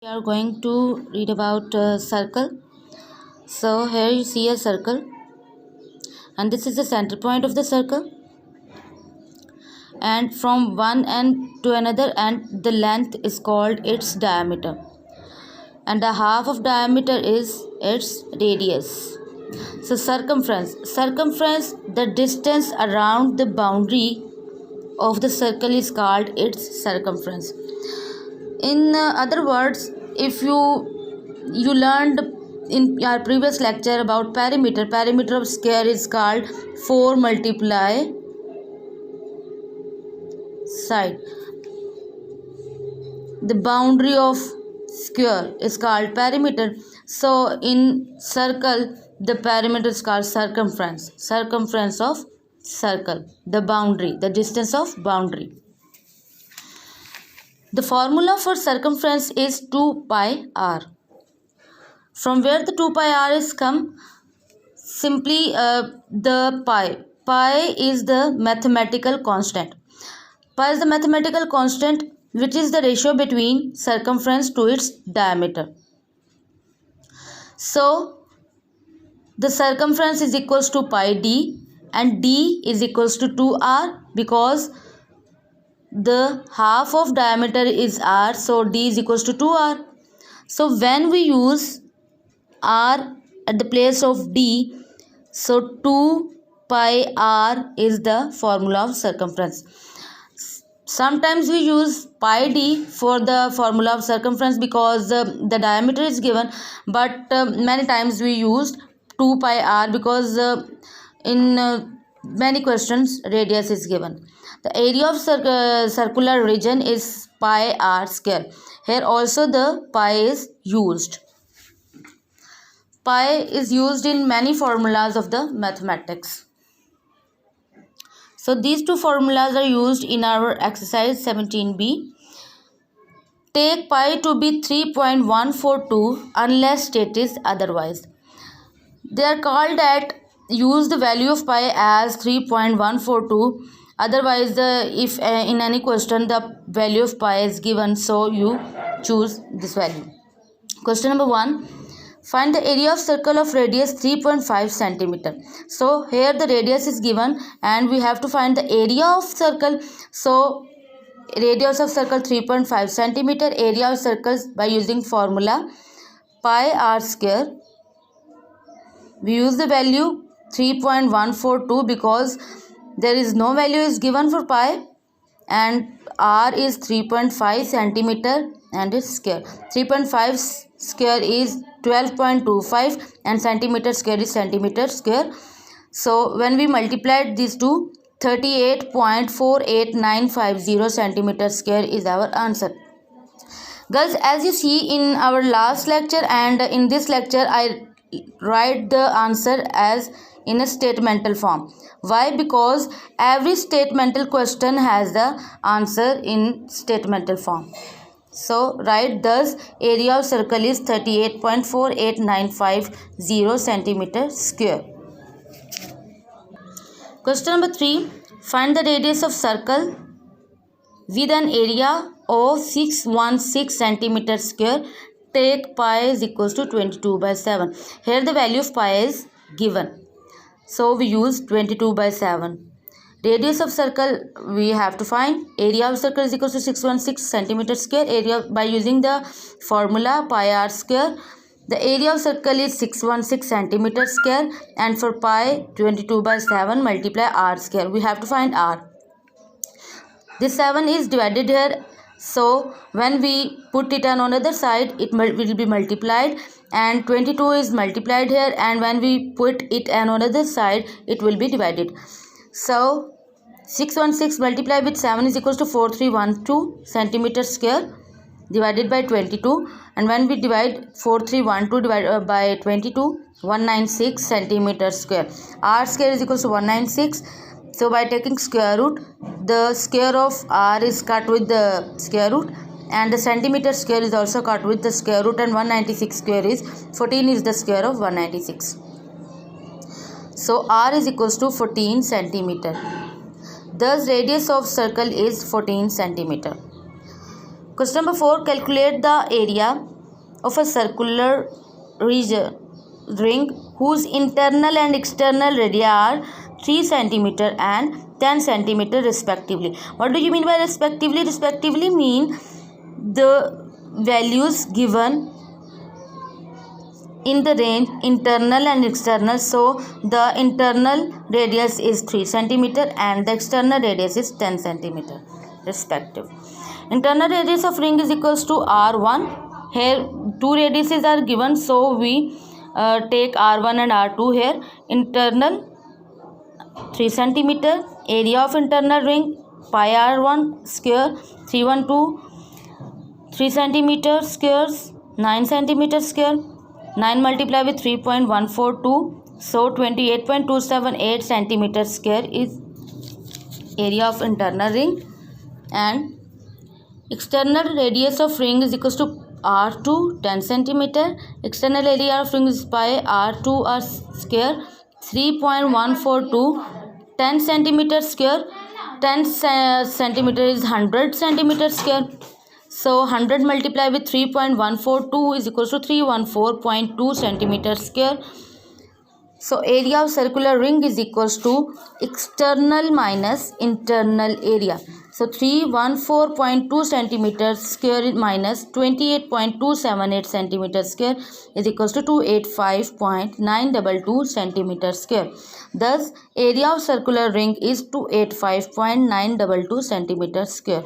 are going to read about circle. So here you see a circle, and this is the center point of the circle, and from one end to another end the length is called its diameter, and the half of diameter is its radius. So circumference, the distance around the boundary of the circle is called its circumference. In other words, if you learned in our previous lecture about perimeter of square is called 4 multiply side. The boundary of square is called perimeter. So in circle the perimeter is called circumference of circle, the boundary, the distance of boundary. The formula for circumference is 2 pi r. From where the 2 pi r is come? Simply the pi is the mathematical constant. Pi is the mathematical constant which is the ratio between circumference to its diameter. So the circumference is equals to pi d, and d is equals to 2r because the half of diameter is r, so d is equals to 2r. So when we use r at the place of d, so 2 pi r is the formula of circumference. Sometimes we use pi d for the formula of circumference because the diameter is given, but many times we used 2 pi r because in many questions radius is given. The area of circular region is pi r square. Here also the pi is used. Pi is used in many formulas of the mathematics. So these two formulas are used in our exercise 17b. Take pi to be 3.142 unless stated otherwise. They are called at use the value of pi as 3.142. Otherwise, if in any question the value of pi is given, so you choose this value. Question number 1. Find the area of circle of radius 3.5 centimeter. So here the radius is given and we have to find the area of circle. So radius of circle 3.5 centimeter, area of circles by using formula pi r square. We use the value 3.142 because there is no value is given for pi, and r is 3.5 centimeter and its square. 3.5 square is 12.25 and centimeter square is centimeter square. So when we multiplied these two, 38.48950 centimeter square is our answer. Girls, as you see in our last lecture and in this lecture, I write the answer as in a statemental form. Why? Because every statemental question has the answer in statemental form. So write thus area of circle is 38.48950 centimeter square. Question number 3. Find the radius of circle with an area of 616 centimeter square. Take pi is equals to 22/7. Here the value of pi is given, so we use 22/7. Radius of circle we have to find. Area of circle is equals to 616 centimeter square. Area by using the formula pi r square. The area of circle is 616 centimeter square, and for pi 22/7 multiply r square. We have to find r. This 7 is divided here, so when we put it on another side it will be multiplied, and 22 is multiplied here, and when we put it on another side it will be divided. So 616 multiplied with 7 is equals to 4312 centimeter square divided by 22, and when we divide 4312 divided by 22, 196 centimeter square. R square is equals to 196. So by taking square root, the square of r is cut with the square root, and the centimeter square is also cut with the square root, and 196 square is 14 is the square of 196. So r is equals to 14 centimeter. Thus radius of circle is 14 centimeter. Question number 4. Calculate the area of a circular ring whose internal and external radii are 3 centimeter and 10 centimeter respectively. What do you mean by respectively? Respectively mean the values given in the range internal and external. So the internal radius is 3 centimeter and the external radius is 10 centimeter respective. Internal radius of ring is equals to r1. Here two radiuses are given, so we take r1 and r2 here. Internal 3 centimeter, area of internal ring pi r1 square 312, 3 centimeter squares 9 centimeter square, 9 multiplied with 3.142, so 28.278 centimeter square is area of internal ring. And external radius of ring is equals to r2 10 centimeter. External area of ring is pi r2 r square 3.142 10 centimeter square. 10 centimeter is 100 centimeter square. So 100 multiplied with 3.142 is equals to 314.2 centimeter square. So area of circular ring is equals to external minus internal area. So 314.2 centimeter square minus 28.278 centimeter square is equals to 285.922 centimeter square. Thus area of circular ring is 285.922 centimeter square.